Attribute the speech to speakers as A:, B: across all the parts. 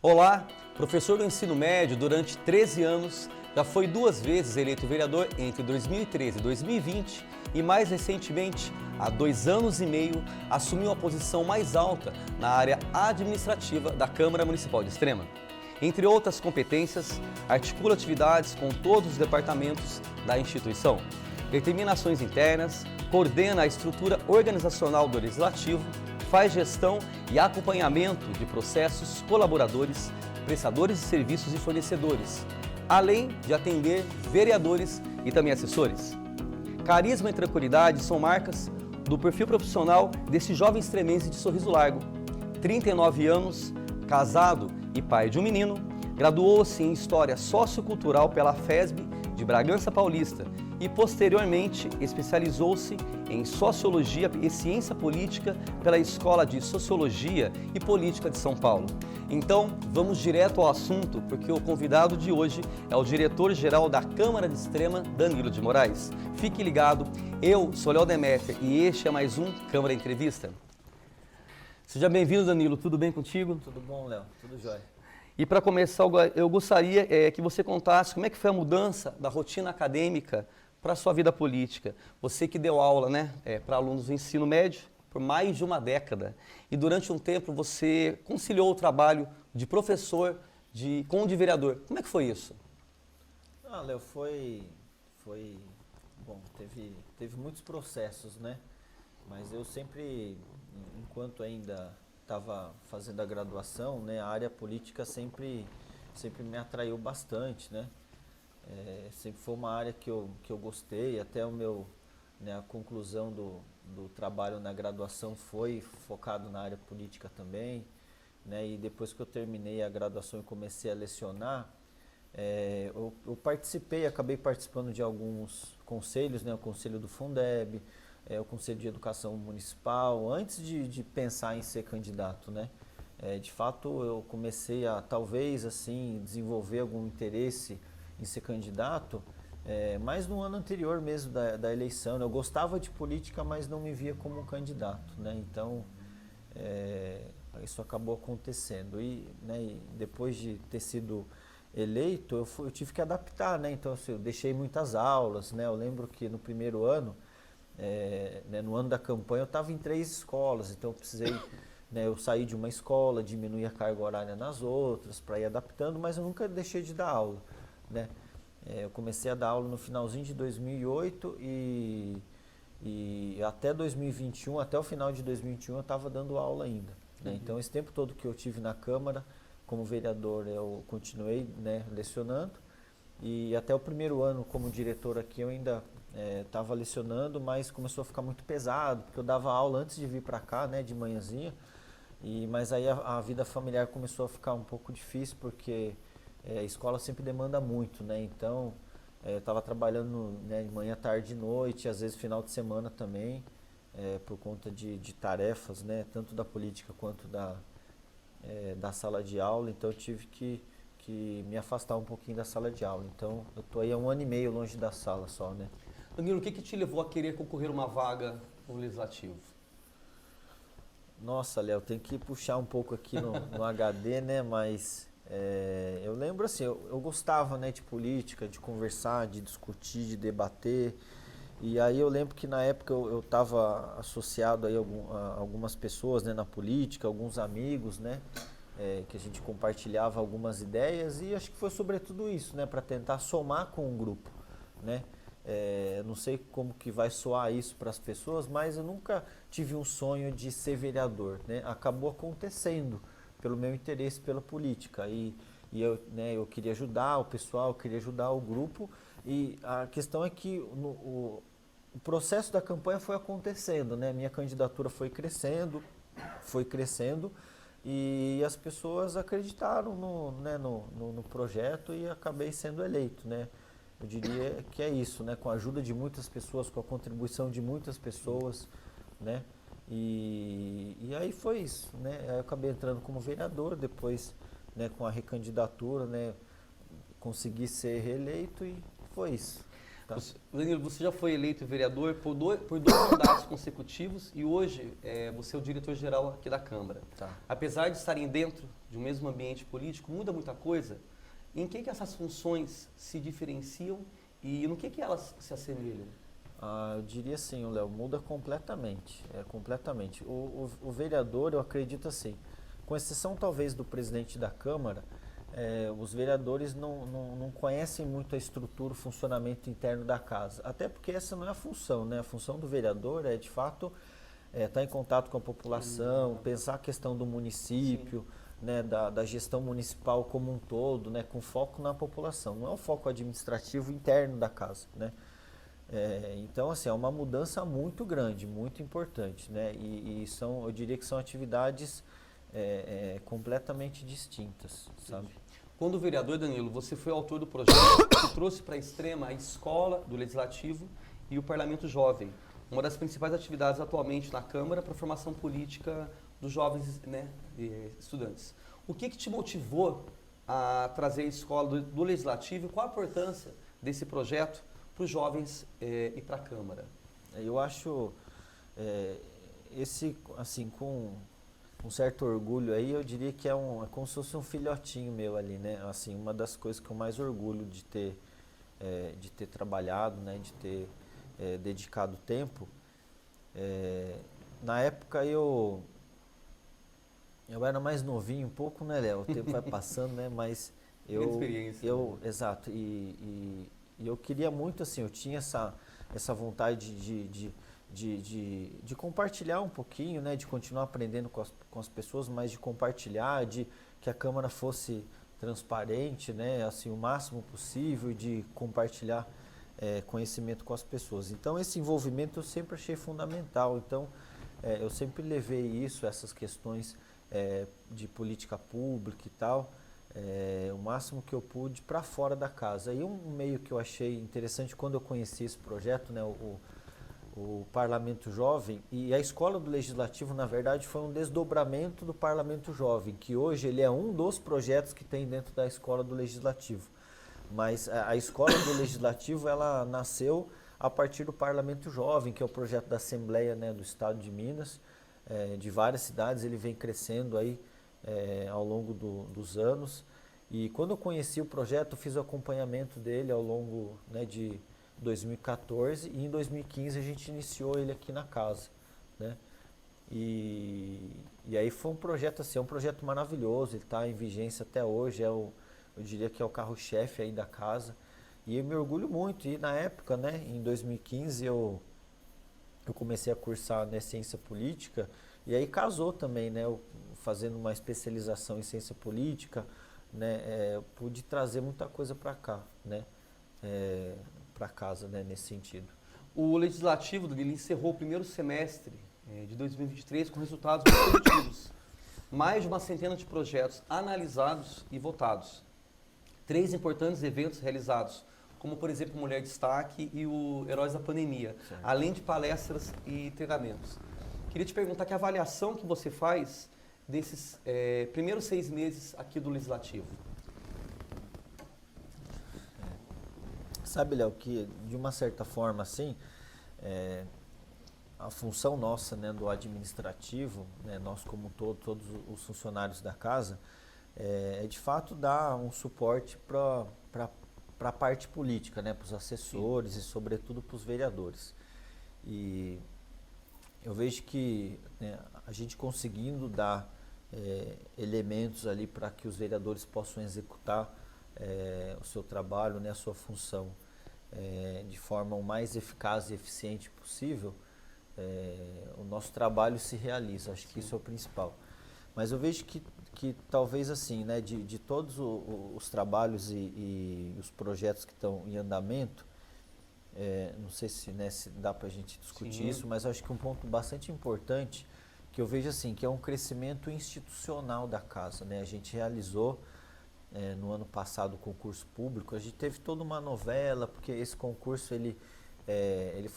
A: Olá, professor do ensino médio durante 13 anos, já foi 2 vezes eleito vereador entre 2013 e 2020 e mais recentemente, há 2 anos e meio, assumiu a posição mais alta na área administrativa da Câmara Municipal de Extrema. Entre outras competências, articula atividades com todos os departamentos da instituição, determina ações internas, coordena a estrutura organizacional do Legislativo, faz gestão e acompanhamento de processos, colaboradores, prestadores de serviços e fornecedores, além de atender vereadores e também assessores. Carisma e tranquilidade são marcas do perfil profissional desse jovem extremense de Sorriso Largo. 39 anos, casado e pai de um menino, graduou-se em História Sociocultural pela FESB de Bragança Paulista e, posteriormente, especializou-se em Sociologia e Ciência Política pela Escola de Sociologia e Política de São Paulo. Então, vamos direto ao assunto, porque o convidado de hoje é o diretor-geral da Câmara de Extrema, Danilo de Moraes. Fique ligado, eu sou Léo Deméter e este é mais um Câmara Entrevista. Seja bem-vindo, Danilo, tudo bem contigo?
B: Tudo bom, Léo, tudo jóia.
A: E para começar, eu gostaria que você contasse como é que foi a mudança da rotina acadêmica para a sua vida política. Você que deu aula, né, para alunos do ensino médio por mais de uma década. E durante um tempo você conciliou o trabalho de professor com o de vereador. Como é que foi isso?
B: Léo, foi bom, teve muitos processos, né? Mas eu sempre, enquanto ainda estava fazendo a graduação, né, a área política sempre me atraiu bastante, né? Sempre foi uma área que eu gostei, até a conclusão do trabalho na graduação foi focado na área política também, né? E depois que eu terminei a graduação e comecei a lecionar, eu acabei participando de alguns conselhos, né? O Conselho do Fundeb, o Conselho de Educação Municipal, antes de pensar em ser candidato, né? De fato, eu comecei a, talvez, assim, desenvolver algum interesse em ser candidato, mas no ano anterior mesmo da eleição. Eu gostava de política, mas não me via como um candidato, né? Então, isso acabou acontecendo. E depois de ter sido eleito, eu tive que adaptar, né? Então, assim, eu deixei muitas aulas, né? Eu lembro que no primeiro ano, no ano da campanha, eu estava em 3 escolas, então eu precisei, eu saí de uma escola, diminuir a carga horária nas outras, para ir adaptando, mas eu nunca deixei de dar aula, né? Eu comecei a dar aula no finalzinho de 2008 e até 2021, até o final de 2021 eu estava dando aula ainda, né? Então esse tempo todo que eu tive na Câmara, como vereador, eu continuei, né, lecionando, e até o primeiro ano como diretor aqui eu ainda estava lecionando, mas começou a ficar muito pesado, porque eu dava aula antes de vir para cá, né, de manhãzinha, mas aí a vida familiar começou a ficar um pouco difícil, porque a escola sempre demanda muito, né? Então, eu estava trabalhando, né, de manhã, tarde e noite, às vezes final de semana também, por conta de tarefas, né, tanto da política quanto da sala de aula, então eu tive que me afastar um pouquinho da sala de aula. Então, eu estou aí há 1 ano e meio longe da sala só, né?
A: Danilo, o que te levou a querer concorrer uma vaga no Legislativo?
B: Nossa, Léo, tem que puxar um pouco aqui no HD, né? Mas eu lembro assim, eu gostava, né, de política, de conversar, de discutir, de debater. E aí eu lembro que na época eu estava associado aí a algumas pessoas, né, na política, alguns amigos, né? Que a gente compartilhava algumas ideias, e acho que foi sobretudo isso, né, para tentar somar com o grupo, né? Não sei como que vai soar isso para as pessoas, mas eu nunca tive um sonho de ser vereador, né? Acabou acontecendo pelo meu interesse pela política, e eu queria ajudar o pessoal, eu queria ajudar o grupo, e a questão é que o processo da campanha foi acontecendo, né? Minha candidatura foi crescendo, e as pessoas acreditaram no projeto e acabei sendo eleito, né? Eu diria que é isso, né? Com a ajuda de muitas pessoas, com a contribuição de muitas pessoas, né? E aí foi isso, né? Eu acabei entrando como vereador, depois, né, com a recandidatura, né, consegui ser reeleito, e foi isso. Tá.
A: Danilo, você já foi eleito vereador por dois mandatos consecutivos e hoje você é o diretor-geral aqui da Câmara.
B: Tá.
A: Apesar de estarem dentro de um mesmo ambiente político, muda muita coisa. Em que essas funções se diferenciam e no que elas se assemelham?
B: Eu diria assim, Léo, muda completamente. Completamente. O vereador, eu acredito assim, com exceção talvez do presidente da Câmara, os vereadores não conhecem muito a estrutura, o funcionamento interno da casa. Até porque essa não é a função, né? A função do vereador é, de fato, estar em contato com a população, pensar a questão do município, né, da gestão municipal como um todo, né, com foco na população. Não é o foco administrativo interno da casa, né? Então, assim, é uma mudança muito grande, muito importante, né? E eu diria que são atividades completamente distintas, sabe?
A: Quando vereador, Danilo, você foi autor do projeto que trouxe para a Extrema a escola do Legislativo e o Parlamento Jovem, uma das principais atividades atualmente na Câmara para a formação política dos jovens, né, estudantes. O que te motivou a trazer a escola do Legislativo e qual a importância desse projeto para os jovens e para a Câmara?
B: Eu acho assim, com um certo orgulho aí, eu diria que é como se fosse um filhotinho meu ali, né? Assim, uma das coisas que eu mais orgulho de ter trabalhado, né? De ter dedicado tempo. Na época eu era mais novinho um pouco, né, Léo? O tempo vai passando, né? Mas exato. E eu queria muito, assim, eu tinha essa vontade de compartilhar um pouquinho, né, de continuar aprendendo com as pessoas, mas de compartilhar, de que a Câmara fosse transparente, né, assim, o máximo possível, de compartilhar conhecimento com as pessoas. Então, esse envolvimento eu sempre achei fundamental. Então, eu sempre levei essas questões de política pública e tal, o máximo que eu pude para fora da casa. E um meio que eu achei interessante quando eu conheci esse projeto, né, o Parlamento Jovem, e a Escola do Legislativo, na verdade, foi um desdobramento do Parlamento Jovem, que hoje ele é um dos projetos que tem dentro da Escola do Legislativo. Mas a Escola do Legislativo, ela nasceu a partir do Parlamento Jovem, que é o projeto da Assembleia, né, do Estado de Minas, de várias cidades. Ele vem crescendo aí ao longo dos anos. E quando eu conheci o projeto, eu fiz o acompanhamento dele ao longo, né, de 2014, e em 2015 a gente iniciou ele aqui na casa, né? E aí foi um projeto assim, um projeto maravilhoso. Ele está em vigência até hoje, eu diria que é o carro-chefe aí da casa, e eu me orgulho muito. E na época, né, em 2015 eu comecei a cursar, né, ciência política, e aí casou também, né, eu fazendo uma especialização em ciência política, né, eu pude trazer muita coisa para cá, né, para casa, né, nesse sentido.
A: O Legislativo, Danilo, encerrou o primeiro semestre de 2023 com resultados muito positivos. Mais de uma centena de projetos analisados e votados. 3 importantes eventos realizados, como, por exemplo, Mulher Destaque e o Heróis da Pandemia, certo, além de palestras e treinamentos. Queria te perguntar que avaliação que você faz desses primeiros 6 meses aqui do Legislativo.
B: Sabe, Léo, que de uma certa forma, assim, a função nossa, né, do administrativo, né, nós como todos os funcionários da casa, é de fato dar um suporte para a parte política, né, para os assessores, sim, e sobretudo para os vereadores. E eu vejo que, né, a gente conseguindo dar elementos ali para que os vereadores possam executar o seu trabalho, né, a sua função de forma o mais eficaz e eficiente possível, o nosso trabalho se realiza. Acho que isso é o principal. Mas eu vejo que talvez assim, né, de todos os trabalhos e os projetos que estão em andamento, não sei se dá para a gente discutir, sim, isso, mas acho que um ponto bastante importante que eu vejo assim, que é um crescimento institucional da casa, né? A gente realizou no ano passado o concurso público. A gente teve toda uma novela, porque esse concurso ele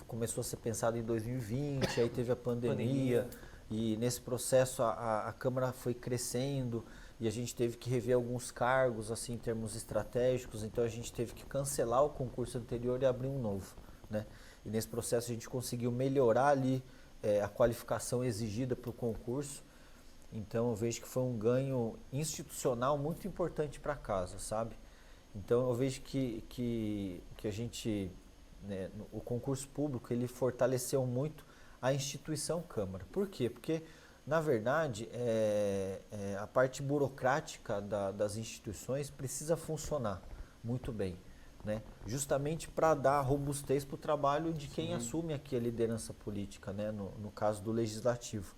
B: começou a ser pensado em 2020, aí teve a pandemia. E nesse processo a Câmara foi crescendo, e a gente teve que rever alguns cargos, assim, em termos estratégicos, então a gente teve que cancelar o concurso anterior e abrir um novo, né? E nesse processo a gente conseguiu melhorar ali a qualificação exigida para o concurso, então eu vejo que foi um ganho institucional muito importante para a casa, sabe? Então eu vejo que a gente, né, o concurso público, ele fortaleceu muito a instituição Câmara. Por quê? Porque, na verdade, a parte burocrática das instituições precisa funcionar muito bem, né? Justamente para dar robustez para o trabalho de quem assume aqui a liderança política, né? No caso do legislativo.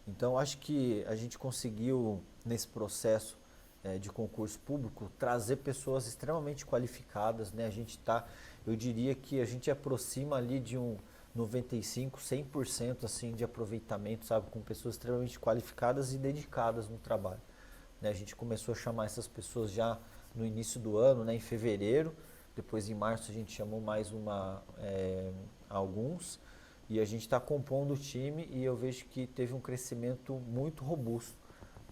B: Então, acho que a gente conseguiu, nesse processo de concurso público, trazer pessoas extremamente qualificadas, né? Eu diria que a gente aproxima ali de um 95, 100% assim, de aproveitamento, sabe? Com pessoas extremamente qualificadas e dedicadas no trabalho, né? A gente começou a chamar essas pessoas já no início do ano, né? Em fevereiro, depois em março a gente chamou mais alguns, e a gente está compondo o time e eu vejo que teve um crescimento muito robusto,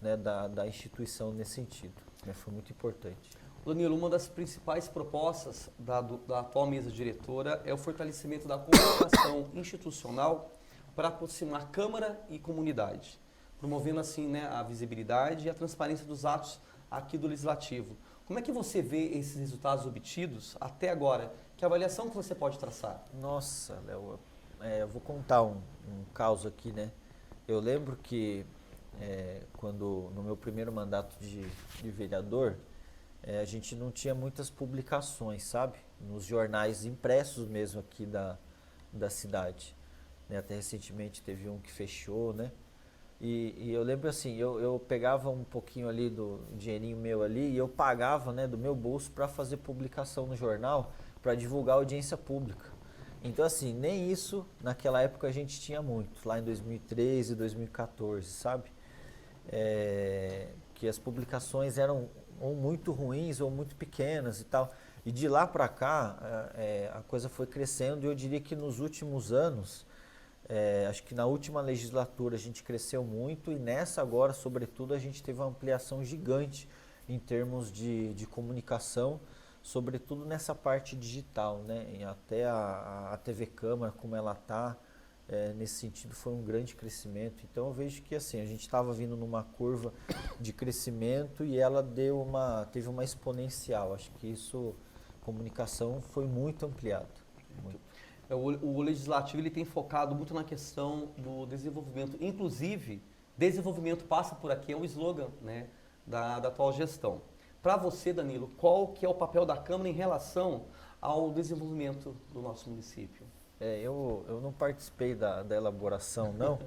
B: né, da instituição nesse sentido, né? Foi muito importante.
A: Danilo, uma das principais propostas da atual mesa diretora é o fortalecimento da comunicação institucional para aproximar Câmara e comunidade, promovendo assim, né, a visibilidade e a transparência dos atos aqui do Legislativo. Como é que você vê esses resultados obtidos até agora? Que avaliação que você pode traçar?
B: Nossa, Léo, eu vou contar um caso aqui, né? Eu lembro que quando no meu primeiro mandato de vereador, a gente não tinha muitas publicações, sabe? Nos jornais impressos mesmo aqui da cidade, né? Até recentemente teve um que fechou, né? E eu lembro assim, eu pegava um pouquinho ali do dinheirinho meu ali e eu pagava, né, do meu bolso para fazer publicação no jornal, para divulgar a audiência pública. Então assim, nem isso naquela época a gente tinha muito, lá em 2013, 2014, sabe? Que as publicações eram ou muito ruins ou muito pequenas e tal. E de lá para cá, a coisa foi crescendo e eu diria que nos últimos anos, acho que na última legislatura a gente cresceu muito e nessa agora, sobretudo, a gente teve uma ampliação gigante em termos de comunicação, sobretudo nessa parte digital, né? E até a TV Câmara, como ela está, nesse sentido foi um grande crescimento. Então eu vejo que assim, a gente estava vindo numa curva de crescimento e ela teve uma exponencial. Acho que comunicação foi muito ampliada. Muito.
A: O Legislativo ele tem focado muito na questão do desenvolvimento, inclusive desenvolvimento passa por aqui, é um slogan, né, da atual gestão. Para você, Danilo, qual que é o papel da Câmara em relação ao desenvolvimento do nosso município?
B: Eu não participei da elaboração, não,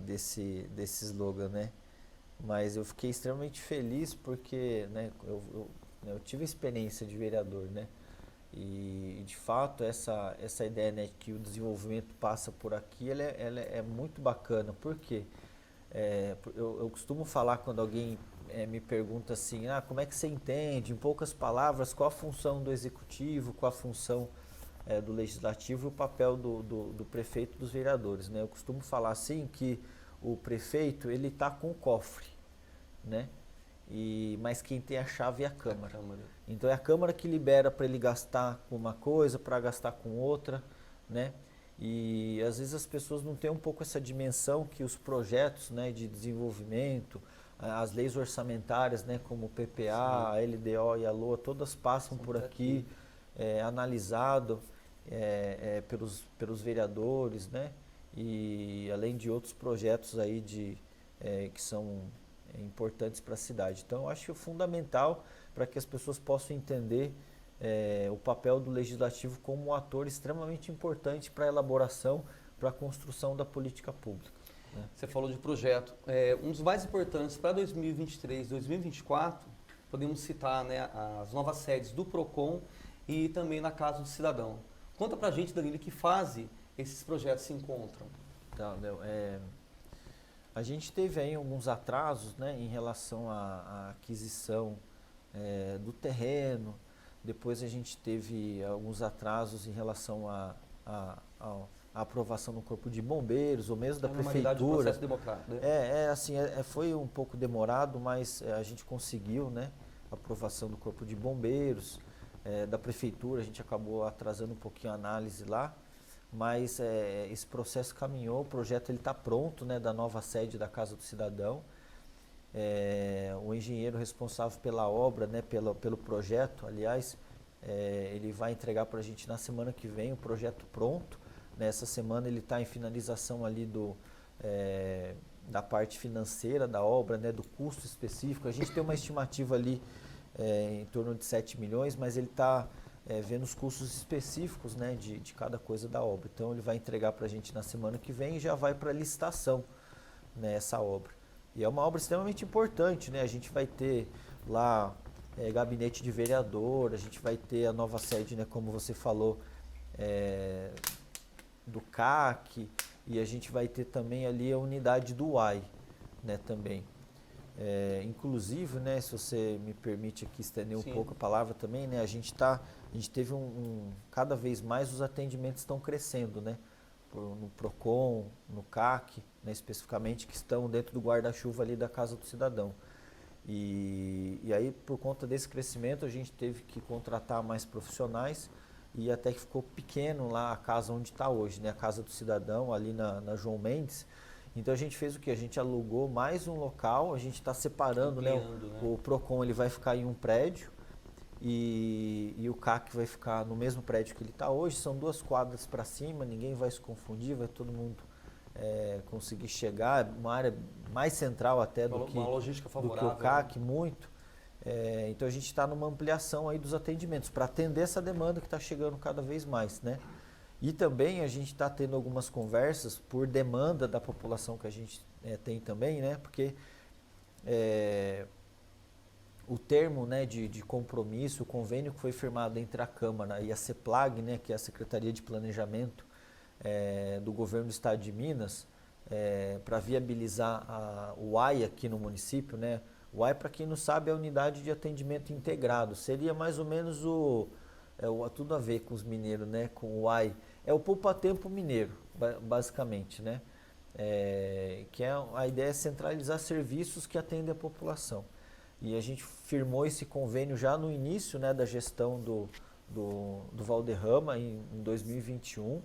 B: desse slogan, né? Mas eu fiquei extremamente feliz porque, né, eu tive experiência de vereador, né? E de fato essa ideia, né, que o desenvolvimento passa por aqui, ela é muito bacana. Por quê? Eu costumo falar quando alguém me pergunta assim, como é que você entende, em poucas palavras, qual a função do executivo, qual a função do legislativo e o papel do prefeito e dos vereadores, né? Eu costumo falar assim que o prefeito ele está com o cofre, né? Mas quem tem a chave é a Câmara. Então é a Câmara que libera para ele gastar com uma coisa, para gastar com outra, né? E às vezes as pessoas não têm um pouco essa dimensão que os projetos, né, de desenvolvimento, as leis orçamentárias, né, como o PPA, a LDO e a LOA, todas passam por aqui, analisado pelos vereadores, né? E além de outros projetos aí que são importantes para a cidade. Então eu acho fundamental para que as pessoas possam entender o papel do legislativo como um ator extremamente importante para a elaboração, para a construção da política pública, né?
A: Você falou de projeto. Um dos mais importantes para 2023, 2024, podemos citar, né, as novas sedes do PROCON e também na Casa do Cidadão. Conta pra gente, Danilo, que fase esses projetos se encontram.
B: Tá, Léo, a gente teve aí alguns atrasos, né, em relação à aquisição do terreno. Depois a gente teve alguns atrasos em relação a aprovação no Corpo de Bombeiros, ou mesmo da
A: normalidade do
B: Prefeitura.
A: processo democrático, né?
B: Foi um pouco demorado, mas a gente conseguiu, né, a aprovação do Corpo de Bombeiros, da Prefeitura, a gente acabou atrasando um pouquinho a análise lá, mas esse processo caminhou, o projeto está pronto, né, da nova sede da Casa do Cidadão. O engenheiro responsável pela obra, né, pelo projeto, aliás, ele vai entregar para a gente na semana que vem o projeto pronto. Nessa semana ele está em finalização ali da parte financeira da obra, né, do custo específico. A gente tem uma estimativa ali em torno de 7 milhões, mas ele está vendo os custos específicos, né, de cada coisa da obra. Então ele vai entregar para a gente na semana que vem e já vai para a licitação, né, essa obra. E é uma obra extremamente importante, né? A gente vai ter lá gabinete de vereador, a gente vai ter a nova sede, né, como você falou, do CAC, e a gente vai ter também ali a unidade do UAI, né, também. Inclusive, né, se você me permite aqui estender um pouco a palavra também, né, a gente teve cada vez mais os atendimentos estão crescendo, né, no PROCON, no CAC, né, especificamente, que estão dentro do guarda-chuva ali da Casa do Cidadão. E aí, por conta desse crescimento, a gente teve que contratar mais profissionais, e até que ficou pequeno lá a casa onde está hoje, né, a Casa do Cidadão, ali na João Mendes. Então a gente fez o quê? A gente alugou mais um local, a gente está separando, né, o PROCON ele vai ficar em um prédio e o CAC vai ficar no mesmo prédio que ele está hoje. São 2 quadras para cima, ninguém vai se confundir, vai todo mundo conseguir chegar, uma área mais central até do que o CAC, né? Muito. Então a gente está numa ampliação aí dos atendimentos para atender essa demanda que está chegando cada vez mais, né? E também a gente está tendo algumas conversas por demanda da população que a gente tem também, né? Porque o termo, né, de compromisso, o convênio que foi firmado entre a Câmara e a CEPLAG, né, que é a Secretaria de Planejamento do Governo do Estado de Minas, para viabilizar o UAI aqui no município, né? O UAI, para quem não sabe, é a Unidade de Atendimento Integrado. Seria mais ou menos tudo a ver com os mineiros, né? Com o UAI. É o poupa-tempo mineiro, basicamente, né? A ideia é centralizar serviços que atendem a população. E a gente firmou esse convênio já no início, né, da gestão do Valderrama, em 2021.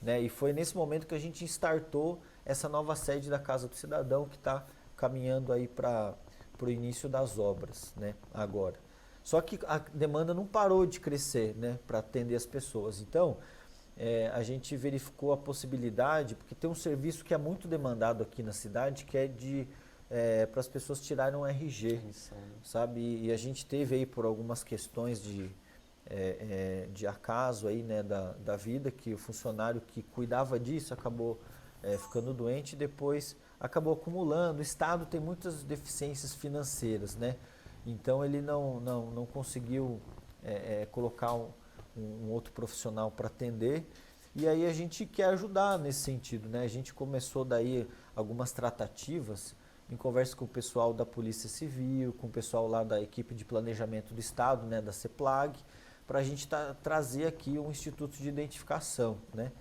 B: Né? E foi nesse momento que a gente startou essa nova sede da Casa do Cidadão, que está caminhando aí para o início das obras, né, agora. Só que a demanda não parou de crescer, né, para atender as pessoas. Então, a gente verificou a possibilidade, porque tem um serviço que é muito demandado aqui na cidade, que é para as pessoas tirarem um RG, sabe? E a gente teve aí por algumas questões de acaso aí, né, da vida, que o funcionário que cuidava disso acabou ficando doente e depois acabou acumulando. O Estado tem muitas deficiências financeiras, né? Então ele não conseguiu colocar um outro profissional para atender, e aí a gente quer ajudar nesse sentido, né? A gente começou daí algumas tratativas em conversa com o pessoal da Polícia Civil, com o pessoal lá da equipe de planejamento do Estado, né, da CEPLAG, para a gente trazer aqui um instituto de identificação, né?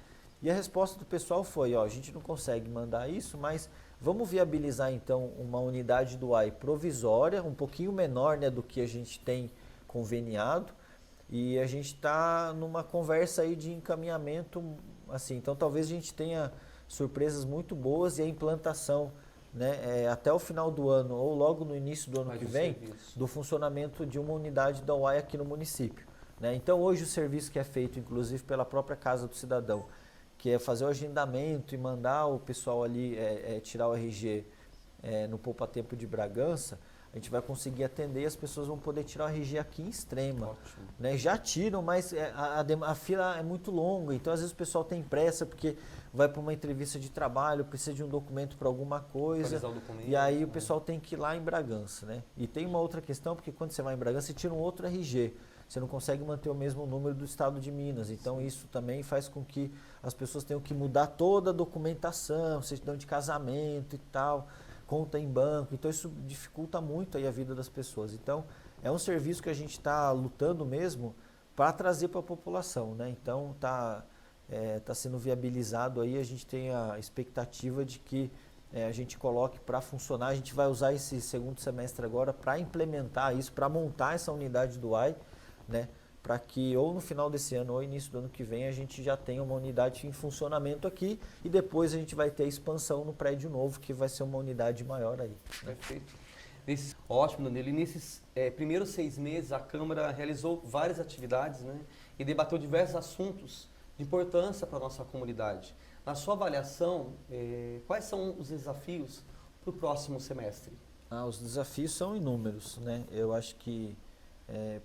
B: E a resposta do pessoal foi, a gente não consegue mandar isso, mas vamos viabilizar então uma unidade do UAI provisória, um pouquinho menor, né, do que a gente tem conveniado, e a gente está numa conversa aí de encaminhamento, assim, então talvez a gente tenha surpresas muito boas e a implantação, né, até o final do ano ou logo no início do ano que vem, do funcionamento de uma unidade da UAI aqui no município. Né? Então hoje o serviço que é feito, inclusive pela própria Casa do Cidadão, que é fazer o agendamento e mandar o pessoal ali tirar o RG no Poupa-Tempo de Bragança, a gente vai conseguir atender e as pessoas vão poder tirar o RG aqui em Extrema. Né? Já tiram, mas a fila é muito longa, então às vezes o pessoal tem pressa porque vai para uma entrevista de trabalho, precisa de um documento para alguma coisa, e aí o pessoal tem que ir lá em Bragança. Né? E tem uma outra questão, porque quando você vai em Bragança, você tira um outro RG. Você não consegue manter o mesmo número do Estado de Minas. Então isso também faz com que as pessoas tenham que mudar toda a documentação, certidão de casamento e tal, conta em banco. Então isso dificulta muito aí a vida das pessoas. Então é um serviço que a gente está lutando mesmo para trazer para a população. Né? Então está está sendo viabilizado aí, a gente tem a expectativa de que a gente coloque para funcionar. A gente vai usar esse segundo semestre agora para implementar isso, para montar essa unidade do AI, né? Para que ou no final desse ano ou início do ano que vem a gente já tenha uma unidade em funcionamento aqui e depois a gente vai ter a expansão no prédio novo, que vai ser uma unidade maior aí. Né?
A: Perfeito. Ótimo, Danilo. E nesses primeiros 6 meses a Câmara realizou várias atividades, né? E debateu diversos assuntos de importância para a nossa comunidade. Na sua avaliação, quais são os desafios para o próximo semestre?
B: Os desafios são inúmeros, né? Eu acho que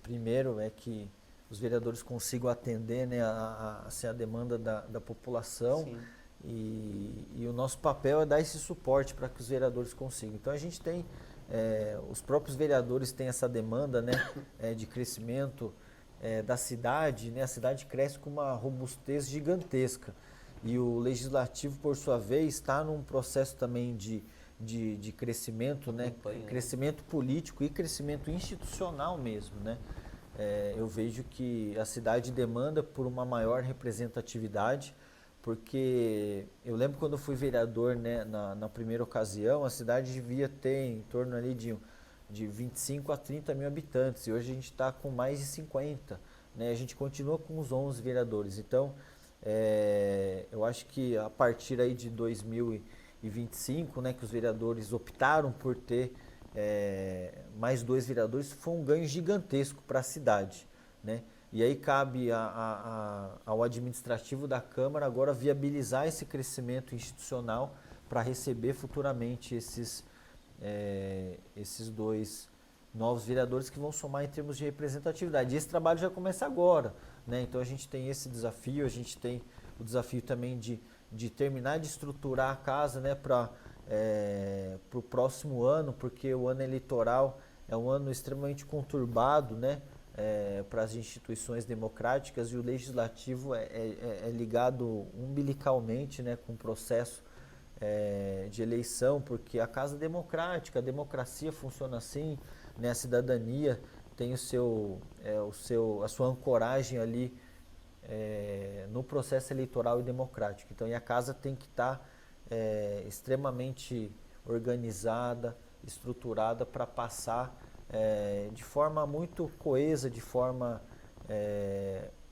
B: primeiro é que os vereadores consigam atender, né, a demanda da população.
A: Sim.
B: E o nosso papel é dar esse suporte para que os vereadores consigam. Então a gente tem, os próprios vereadores têm essa demanda, né, de crescimento da cidade, né? A cidade cresce com uma robustez gigantesca e o legislativo, por sua vez, está num processo também de crescimento, né? Crescimento político e crescimento institucional mesmo, né? Eu vejo que a cidade demanda por uma maior representatividade, porque eu lembro quando eu fui vereador, né, na primeira ocasião, a cidade devia ter em torno ali de 25 a 30 mil habitantes, e hoje a gente está com mais de 50, né? A gente continua com os 11 vereadores, então eu acho que a partir aí de 2025, né, que os vereadores optaram por ter mais 2 vereadores, foi um ganho gigantesco para a cidade, né? E aí cabe ao administrativo da Câmara agora viabilizar esse crescimento institucional para receber futuramente esses 2 novos vereadores que vão somar em termos de representatividade. E esse trabalho já começa agora, né? Então a gente tem esse desafio, a gente tem o desafio também de terminar de estruturar a casa, né, para o próximo ano, porque o ano eleitoral é um ano extremamente conturbado, né, para as instituições democráticas, e o legislativo é ligado umbilicalmente, né, com o processo de eleição, porque a casa democrática, a democracia funciona assim, né, a cidadania tem a sua ancoragem ali no processo eleitoral e democrático. Então, e a casa tem que estar extremamente organizada, estruturada para passar de forma muito coesa, de forma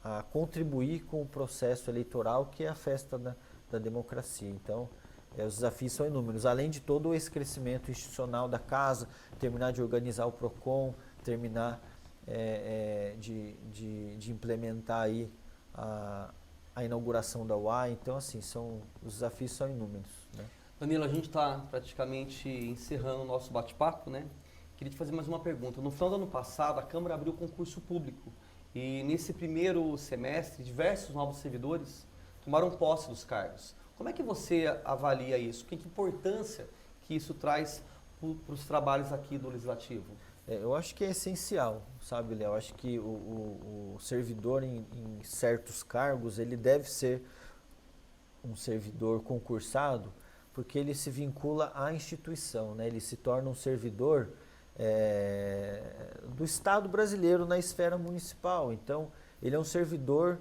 B: a contribuir com o processo eleitoral, que é a festa da democracia. Então, os desafios são inúmeros. Além de todo esse crescimento institucional da casa, terminar de organizar o PROCON, terminar de implementar aí a inauguração da UAI. Então, assim, os desafios são inúmeros, né?
A: Danilo, a gente está praticamente encerrando o nosso bate-papo, né? Queria te fazer mais uma pergunta. No final do ano passado, a Câmara abriu concurso público e nesse primeiro semestre, diversos novos servidores tomaram posse dos cargos. Como é que você avalia isso? Que importância que isso traz para os trabalhos aqui do Legislativo?
B: Eu acho que é essencial, sabe, Léo? Eu acho que o servidor em certos cargos, ele deve ser um servidor concursado, porque ele se vincula à instituição, né? Ele se torna um servidor do Estado brasileiro na esfera municipal. Então, ele é um servidor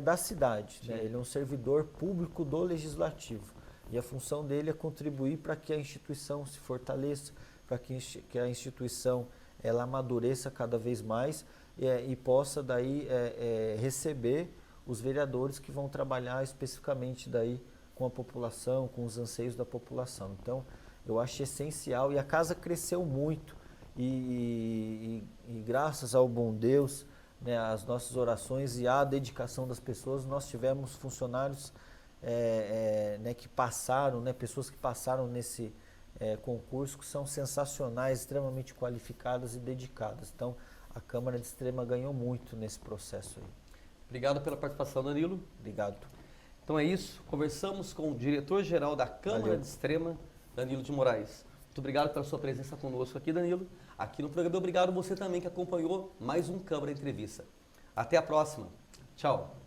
B: da cidade, né? Ele é um servidor público do Legislativo. E a função dele é contribuir para que a instituição se fortaleça, para que a instituição ela amadureça cada vez mais e possa daí receber os vereadores que vão trabalhar especificamente daí com a população, com os anseios da população. Então, eu acho essencial, e a casa cresceu muito, e graças ao bom Deus, né, às nossas orações e à dedicação das pessoas, nós tivemos funcionários né, que passaram, né, pessoas que passaram nesse concurso, que são sensacionais, extremamente qualificadas e dedicadas. Então, a Câmara de Extrema ganhou muito nesse processo aí.
A: Obrigado pela participação, Danilo.
B: Obrigado.
A: Então é isso, conversamos com o diretor-geral da Câmara de Extrema, Danilo de Moraes. Muito obrigado pela sua presença conosco aqui, Danilo. Aqui no programa, obrigado você também que acompanhou mais um Câmara Entrevista. Até a próxima. Tchau.